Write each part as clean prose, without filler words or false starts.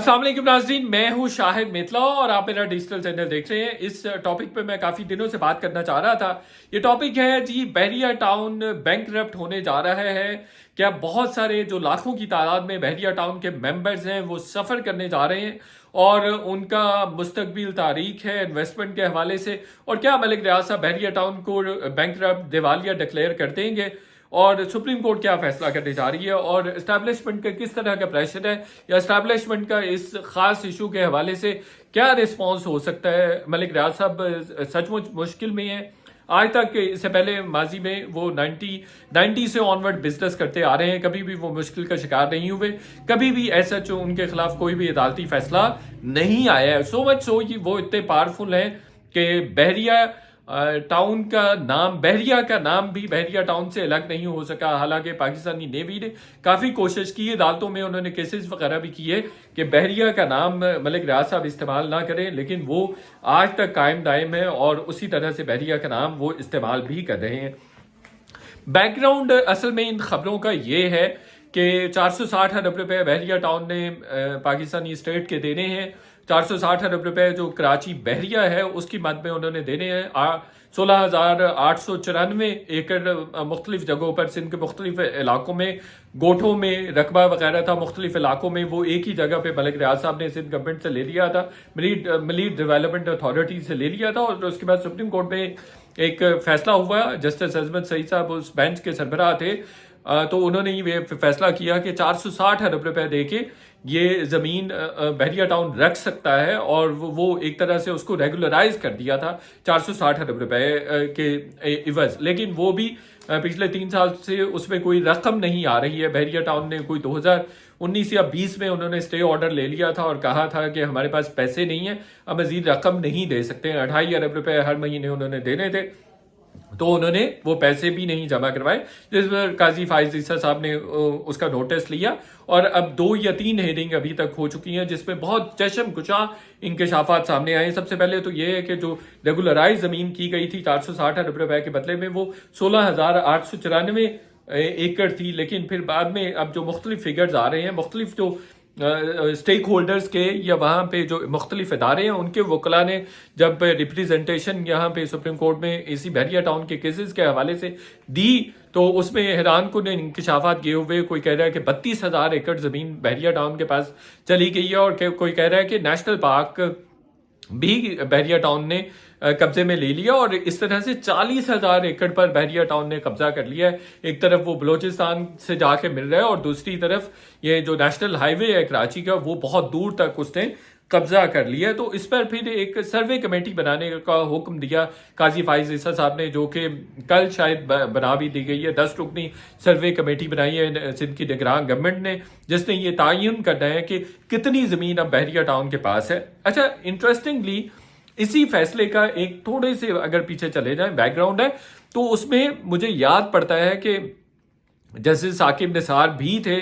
अस्सलाम वालेकुम नाज़रीन, मैं हूं शाहिद मेतला और आप मेरा डिजिटल चैनल देख रहे हैं। इस टॉपिक पे मैं काफ़ी दिनों से बात करना चाह रहा था। ये टॉपिक है जी, बहरिया टाउन बैंकरप्ट होने जा रहा है। क्या बहुत सारे जो लाखों की तादाद में बहरिया टाउन के मेंबर्स हैं वो सफ़र करने जा रहे हैं और उनका मुस्तकबिल तारीख है इन्वेस्टमेंट के हवाले से। और क्या मलिक रियाज साहब बहरिया टाउन को बैंकरप्ट दिवालिया डिक्लेयर कर देंगे और सुप्रीम कोर्ट क्या फैसला करने जा रही है और इस्टेब्लिशमेंट का किस तरह का प्रेशर है या इस्टेब्लिशमेंट का इस खास इशू के हवाले से क्या रिस्पॉन्स हो सकता है। मलिक रियाज साहब सचमुच मुश्किल में है। आज तक इससे पहले माजी में वो 90 से ऑनवर्ड बिजनेस करते आ रहे हैं, कभी भी वो मुश्किल का शिकार नहीं हुए, कभी भी ऐसा जो उनके खिलाफ कोई भी अदालती फैसला नहीं आया है। सो मच सो कि वो इतने पावरफुल हैं कि बहरिया टाउन का नाम, बहरिया का नाम भी बहरिया टाउन से अलग नहीं हो सका। हालांकि पाकिस्तानी नेवी ने काफ़ी कोशिश की, अदालतों में उन्होंने केसेस वगैरह भी किए कि बहरिया का नाम मलिक रियाज साहब इस्तेमाल ना करें, लेकिन वो आज तक कायम दायम है और उसी तरह से बहरिया का नाम वो इस्तेमाल भी कर रहे हैं। बैकग्राउंड असल में इन खबरों का ये है कि 460 अरब रुपए बहरिया टाउन ने पाकिस्तानी स्टेट के देने हैं। 460 अरब रुपए जो कराची बहरिया है उसकी मद में उन्होंने देने हैं। 16,894 एकड़ मुख्तलिफ जगहों पर सिंध के मुख्तलिफ इलाकों में, गोठों में रकबा वगैरह था मुख्तलिफ इलाकों में, वो एक ही जगह पे मलिक रियाज साहब ने सिंध गवर्नमेंट से ले लिया था, मलीड डेवलपमेंट अथॉरिटी से ले लिया था। और उसके बाद सुप्रीम कोर्ट में एक फैसला हुआ, जस्टिस अजमत सईद साहब उस बेंच के सरबराह थे, तो उन्होंने ये फैसला किया कि 460 अरब रुपए दे के ये ज़मीन बहरिया टाउन रख सकता है और वो एक तरह से उसको रेगुलराइज कर दिया था 460 अरब रुपए के इवज। लेकिन वो भी पिछले 3 साल से उसमें कोई रकम नहीं आ रही है। बहरिया टाउन ने कोई 2019 या 20 में उन्होंने स्टे ऑर्डर ले लिया था और कहा था कि हमारे पास पैसे नहीं है, अब मजीद रकम नहीं दे सकते हैं। 2.5 अरब रुपए हर महीने उन्होंने देने थे, तो उन्होंने वो पैसे भी नहीं जमा करवाए, जिस पर काजी फाइज ईसा साहब ने उसका नोटिस लिया और अब 2 या 3 हेयरिंग अभी तक हो चुकी हैं जिसमें बहुत चशम कुशा इंकशाफात सामने आए। सबसे पहले तो ये है कि जो रेगुलराइज जमीन की गई थी 460 अरब रुपए के बदले में वो 16,894 एकड़ थी, लेकिन फिर बाद में अब जो मुख्तलिफ फिगर्स आ रहे हैं, मुख्तलिफ जो स्टेक होल्डर्स के या वहाँ पे जो मुख्तलिफ इदारे हैं उनके वकला ने जब रिप्रेजेंटेशन यहाँ पे सुप्रीम कोर्ट में इसी बहरिया टाउन के केसेस के हवाले से दी, तो उसमें हैरान कुन इंकशाफात किए हुए कोई कह रहा है कि 32,000 एकड़ ज़मीन बहरिया टाउन के पास चली गई है और कोई कह रहा है कि नेशनल पार्क भी बहरिया टाउन ने कब्जे में ले लिया और इस तरह से 40,000 एकड़ पर बहरिया टाउन ने कब्जा कर लिया है। एक तरफ वो बलोचिस्तान से जाके मिल रहा है और दूसरी तरफ ये जो नेशनल हाईवे है कराची का वो बहुत दूर तक उसने कब्जा कर लिया। तो इस पर फिर एक सर्वे कमेटी बनाने का हुक्म दिया काजी फाइज ईसा साहब ने, जो कि कल शायद बना भी दी गई है। 10 रुकनी सर्वे कमेटी बनाई है सिंध की निगरान गवर्नमेंट ने, जिसने ये तयन करना है कि कितनी जमीन अब बहरिया टाउन के पास है। अच्छा, इंटरेस्टिंगली इसी फैसले का एक थोड़े से अगर पीछे चले जाए बैकग्राउंड है, तो उसमें मुझे याद पड़ता है कि जस्टिस साकिब निसार भी थे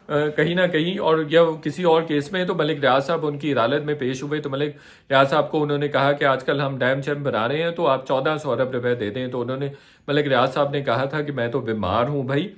कहीं ना कहीं, और या किसी और केस में, तो मलिक रियाज साहब उनकी अदालत में पेश हुए तो मलिक रियाज साहब को उन्होंने कहा कि आजकल हम डैम शैम बना रहे हैं तो आप 1400 अरब रुपए दे दें। तो उन्होंने, मलिक रियाज साहब ने कहा था कि मैं तो बीमार हूं भाई,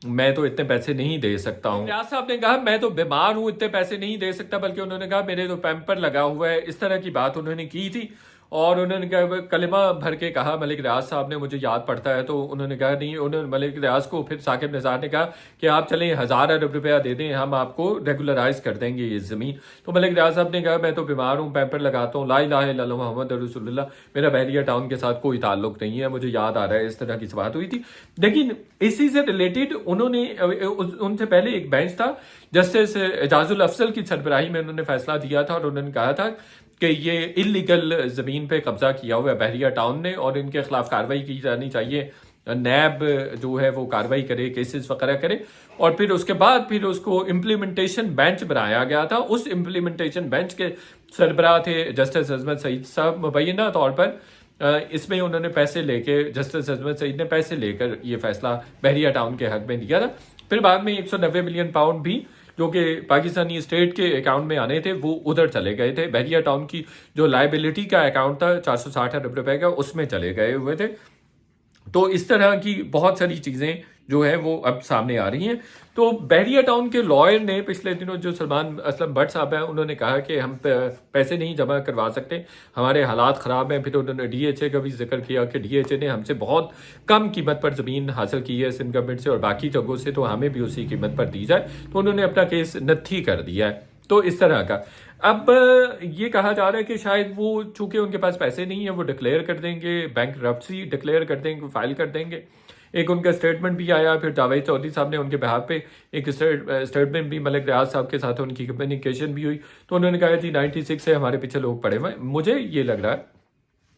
मैं तो इतने पैसे नहीं दे सकता हूँ। रियाज साहब ने कहा मैं तो बीमार हूँ, इतने पैसे नहीं दे सकता, बल्कि उन्होंने कहा मेरे तो पैम्पर लगा हुआ है, इस तरह की बात उन्होंने की थी। और उन्होंने कहा, कलिमा भर के कहा मलिक रियाज साहब ने, मुझे याद पड़ता है, तो उन्होंने कहा नहीं, उन्होंने मलिक रियाज को फिर साकिब निसार ने कहा कि आप चलें 1,000 अरब रुपया दे दें, हम आपको रेगुलराइज कर देंगे ये ज़मीन। तो मलिक रियाज साहब ने कहा मैं तो बीमार हूँ, पैम्पर लगाता हूँ, ला इलाहा इल्लल्लाह मुहम्मद रसूलुल्लाह, मेरा बहरिया टाउन के साथ कोई ताल्लुक नहीं है। मुझे याद आ रहा है इस तरह की बात हुई थी। लेकिन इसी से रिलेटेड उन्होंने, उनसे पहले एक बेंच था, जस्टिस एजाजुल अफजल की सरबराही में, उन्होंने फैसला दिया था और उन्होंने कहा था कि ये इलीगल जमीन पे कब्जा किया हुआ है बहरिया टाउन ने और इनके खिलाफ कार्रवाई की जानी चाहिए। नैब जो है वो कार्रवाई करे, केसेस वगैरह करे। और फिर उसके बाद फिर उसको इम्प्लीमेंटेशन बेंच बनाया गया था। उस इम्प्लीमेंटेशन बेंच के सरबराह थे जस्टिस अजमत सईद साहब। मुबैना तौर पर इसमें उन्होंने पैसे लेके, जस्टिस अजमत सईद ने पैसे लेकर ये फैसला बहरिया टाउन के हक में दिया था। फिर बाद में 190 मिलियन पाउंड भी जो कि पाकिस्तानी स्टेट के अकाउंट में आने थे वो उधर चले गए थे। बहरिया टाउन की जो लाइबिलिटी का अकाउंट था 460 अरब रुपए का, उसमें चले गए हुए थे। तो इस तरह की बहुत सारी चीज़ें जो है वो अब सामने आ रही हैं। तो बहरिया टाउन के लॉयर ने पिछले दिनों, जो सलमान असलम भट्ट साहब हैं, उन्होंने कहा कि हम पैसे नहीं जमा करवा सकते, हमारे हालात ख़राब हैं। फिर उन्होंने डीएचए का भी जिक्र किया कि डीएचए ने हमसे बहुत कम कीमत पर ज़मीन हासिल की है सिंध गवर्नमेंट से और बाकी जगहों से, तो हमें भी उसी कीमत पर दी जाए। तो उन्होंने अपना केस नत्थी कर दिया है। तो इस तरह का अब ये कहा जा रहा है कि शायद वो, चूंकि उनके पास पैसे नहीं है, वो डिक्लेयर कर देंगे, बैंकरप्सी डिक्लेयर कर देंगे, फाइल कर देंगे। एक उनका स्टेटमेंट भी आया, फिर जावेद चौधरी साहब ने उनके बिहाफ पे एक स्टेटमेंट भी, मलिक रियाज साहब के साथ उनकी कम्युनिकेशन भी हुई। तो उन्होंने कहा जी 96 से हमारे पीछे लोग पड़े हुए। मुझे ये लग रहा है,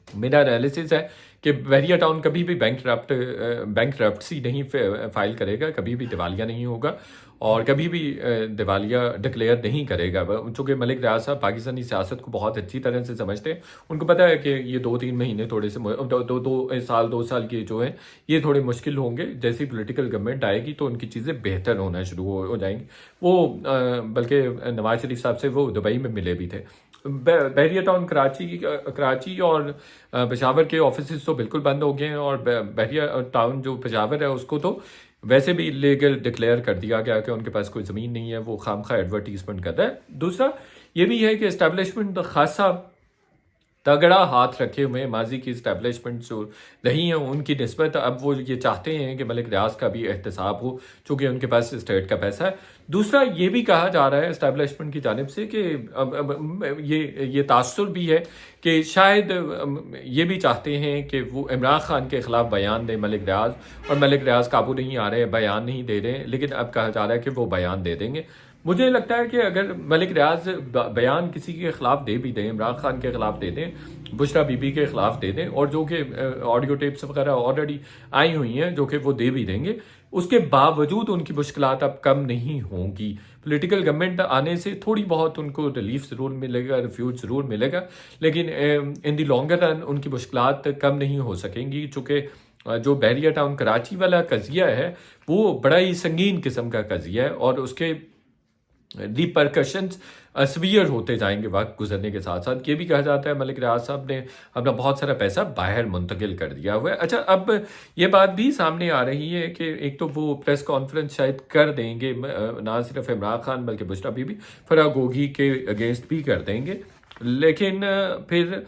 मेरा एनालिसिस है कि बहरिया टाउन कभी भी बैंकरप्सी नहीं फाइल करेगा, कभी भी दिवालिया नहीं होगा और कभी भी दिवालिया डिक्लेयर नहीं करेगा। चूँकि मलिक रियाज साहब पाकिस्तानी सियासत को बहुत अच्छी तरह से समझते हैं, उनको पता है कि ये 2-3 महीने थोड़े से दो साल के जो है ये थोड़े मुश्किल होंगे। जैसी पॉलिटिकल गवर्नमेंट आएगी तो उनकी चीज़ें बेहतर होना शुरू हो जाएंगी। वो बल्कि नवाज शरीफ साहब से वो दुबई में मिले भी थे। बहरिया टाउन कराची और पेशावर के ऑफिस तो बिल्कुल बंद हो गए हैं और बहरिया टाउन जो पेशावर है उसको तो वैसे भी इलीगल डिक्लेयर कर दिया गया कि उनके पास कोई ज़मीन नहीं है, वो खामखा एडवर्टीजमेंट कर रहा है। दूसरा ये भी है कि इस्टेब्लिशमेंट खासा तगड़ा हाथ रखे हुए माजी की इस्टेब्लिशमेंट जो रही हैं उनकी निस्बत, अब वो ये चाहते हैं कि मलिक रियाज का भी एहतसाब हो, चूँकि उनके पास स्टेट का पैसा है। दूसरा ये भी कहा जा रहा है इस्टेब्लिशमेंट की जानिब से कि अब ये तासुर भी है कि शायद ये भी चाहते हैं कि वो इमरान खान के खिलाफ बयान दें मलिक रियाज, और मलिक रियाज काबू नहीं आ रहे, बयान नहीं दे रहे, लेकिन अब कहा जा रहा है कि वो बयान दे देंगे। मुझे लगता है कि अगर मलिक रियाज बयान किसी के खिलाफ दे भी दें, इमरान खान के खिलाफ दे दें, बुशरा बीबी के खिलाफ दे दें, और जो कि ऑडियो टेप्स वगैरह ऑलरेडी आई हुई हैं जो कि वो दे भी देंगे, उसके बावजूद उनकी मुश्किलात अब कम नहीं होंगी। पॉलिटिकल गवर्नमेंट आने से थोड़ी बहुत उनको रिलीफ ज़रूर मिलेगा, रिफ्यूज ज़रूर मिलेगा, लेकिन इन दी लॉन्गर रन उनकी मुश्किलात कम नहीं हो सकेंगी। चूँकि जो बहरिया टाउन कराची वाला कज़िया है वो बड़ा ही संगीन किस्म का कज़िया है और उसके रिपरकशंस सीवियर होते जाएंगे वक्त गुजरने के साथ साथ। ये भी कहा जाता है मलिक रियाज साहब ने अपना बहुत सारा पैसा बाहर मुंतकिल कर दिया हुआ है। अच्छा, अब ये बात भी सामने आ रही है कि एक तो वो प्रेस कॉन्फ्रेंस शायद कर देंगे, ना सिर्फ इमरान खान बल्कि बुशरा बीबी, फराह गोगी के अगेंस्ट भी कर देंगे, लेकिन फिर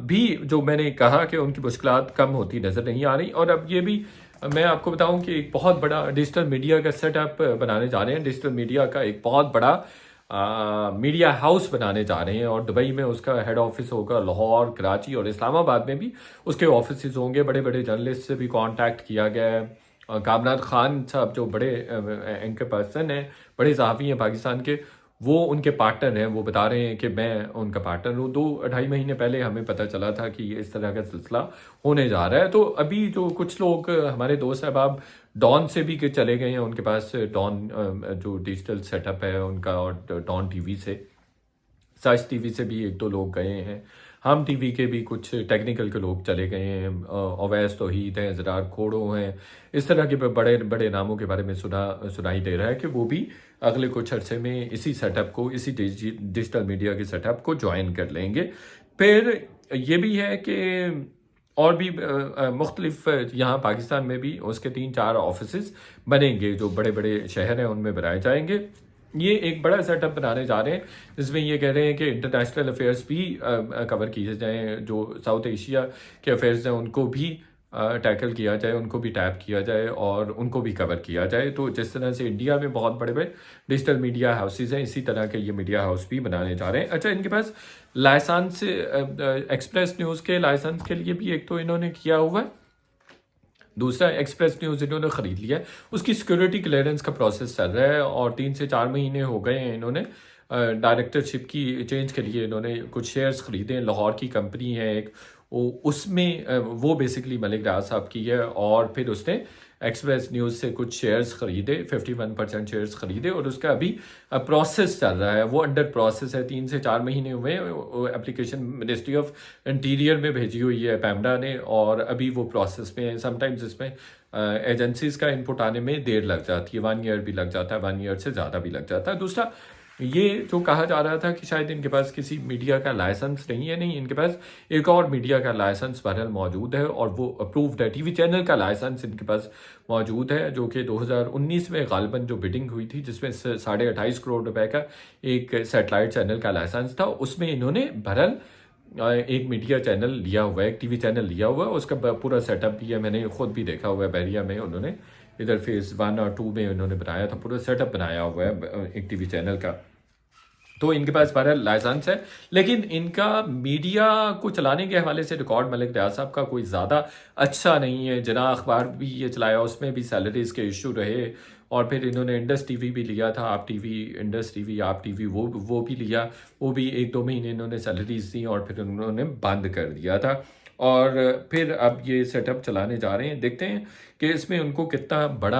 भी जो मैंने कहा कि उनकी मुश्किलात कम होती नज़र नहीं आ रही। और अब ये भी मैं आपको बताऊं कि एक बहुत बड़ा डिजिटल मीडिया का सेटअप बनाने जा रहे हैं, डिजिटल मीडिया का एक बहुत बड़ा मीडिया हाउस बनाने जा रहे हैं और दुबई में उसका हेड ऑफिस होगा, लाहौर, कराची और इस्लामाबाद में भी उसके ऑफिस होंगे। बड़े बड़े जर्नलिस्ट से भी कांटेक्ट किया गया है। कामरान खान साहब जो बड़े एंकर पर्सन हैं, बड़े सहाफ़ी हैं पाकिस्तान के, वो उनके पार्टनर हैं। वो बता रहे हैं कि मैं उनका पार्टनर हूँ। 2-2.5 महीने पहले हमें पता चला था कि इस तरह का सिलसिला होने जा रहा है। तो अभी जो कुछ लोग हमारे दोस्त अहबाब डॉन से भी चले गए हैं, उनके पास डॉन जो डिजिटल सेटअप है उनका, और डॉन टीवी से, सच टीवी से भी 1-2 लोग गए हैं, हम टीवी के भी कुछ टेक्निकल के लोग चले गए हैं, अवैस तौहीद हैं, ज़रार खोड़ो हैं, इस तरह के बड़े बड़े नामों के बारे में सुनाई दे रहा है कि वो भी अगले कुछ अरसे में इसी सेटअप को, इसी डिजिटल मीडिया के सेटअप को ज्वाइन कर लेंगे। फिर ये भी है कि और भी मुख्तलिफ यहाँ पाकिस्तान में भी उसके 3-4 ऑफिस बनेंगे, जो बड़े बड़े शहर हैं उनमें बनाए जाएंगे। ये एक बड़ा सेटअप बनाने जा रहे हैं जिसमें ये कह रहे हैं कि इंटरनेशनल अफेयर्स भी कवर किए जाएं, जो साउथ एशिया के अफेयर्स हैं उनको भी टैकल किया जाए, उनको भी टैप किया जाए और उनको भी कवर किया जाए। तो जिस तरह से इंडिया में बहुत बड़े बड़े डिजिटल मीडिया हाउसेज हैं, इसी तरह के ये मीडिया हाउस भी बनाने जा रहे हैं। अच्छा, इनके पास लाइसेंस, एक्सप्रेस न्यूज़ के लाइसेंस के लिए भी एक तो इन्होंने किया हुआ है, दूसरा एक्सप्रेस न्यूज़ इन्होंने ख़रीद लिया है, उसकी सिक्योरिटी क्लियरेंस का प्रोसेस चल रहा है और 3 से 4 महीने हो गए हैं। इन्होंने डायरेक्टरशिप की चेंज के लिए इन्होंने कुछ शेयर्स ख़रीदे हैं। लाहौर की कंपनी है एक, उसमें वो बेसिकली मलिक रियाज साहब की है, और फिर उसने एक्सप्रेस न्यूज़ से कुछ शेयर्स ख़रीदे, 51% शेयर्स ख़रीदे, और उसका अभी प्रोसेस चल रहा है, वो अंडर प्रोसेस है। 3 से 4 महीने हुए, एप्लीकेशन मिनिस्ट्री ऑफ इंटीरियर में भेजी हुई है पैमडा ने, और अभी वो प्रोसेस में है। समटाइम्स इसमें एजेंसीज का इनपुट आने में देर लग जाती है, 1 ईयर भी लग जाता है, 1 ईयर से ज़्यादा भी लग जाता है। दूसरा ये जो कहा जा रहा था कि शायद इनके पास किसी मीडिया का लाइसेंस नहीं है, नहीं, इनके पास एक और मीडिया का लाइसेंस बहरहाल मौजूद है और वो अप्रूव्ड है। टीवी चैनल का लाइसेंस इनके पास मौजूद है, जो कि 2019 में गालिबन जो बिडिंग हुई थी जिसमें 28.5 करोड़ रुपए का एक सैटेलाइट चैनल का लाइसेंस था, उसमें इन्होंने बहरहाल एक मीडिया चैनल लिया हुआ है, एक टीवी चैनल लिया हुआ है। उसका पूरा सेटअप भी है, मैंने खुद भी देखा हुआ है बहरिया में। उन्होंने इधर फेज़ 1 और 2 में उन्होंने बनाया था, पूरा सेटअप बनाया हुआ है एक टीवी चैनल का। तो इनके पास बहरहाल लाइसेंस है, लेकिन इनका मीडिया को चलाने के हवाले से रिकॉर्ड मलिक रियाज साहब का कोई ज़्यादा अच्छा नहीं है। जना अखबार भी ये चलाया, उसमें भी सैलरीज के इशू रहे, और फिर इन्होंने इंडस टीवी भी लिया था, आप टीवी, इंडस टीवी, आप टीवी, वो भी लिया। वो भी 1-2 महीने इन्होंने सैलरीज दी और फिर उन्होंने बंद कर दिया था। और फिर अब ये सेटअप चलाने जा रहे हैं, देखते हैं कि इसमें उनको कितना बड़ा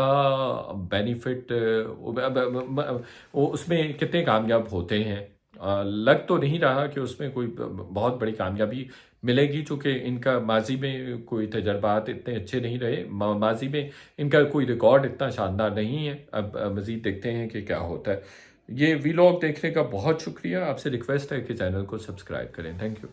बेनिफिट, उसमें कितने कामयाब होते हैं। लग तो नहीं रहा कि उसमें कोई बहुत बड़ी कामयाबी मिलेगी, चूँकि इनका माजी में कोई तजर्बात इतने अच्छे नहीं रहे, माजी में इनका कोई रिकॉर्ड इतना शानदार नहीं है। अब मज़ीद देखते हैं कि क्या होता है। ये वीलॉग देखने का बहुत शुक्रिया। आपसे रिक्वेस्ट है कि चैनल को सब्सक्राइब करें। Thank you.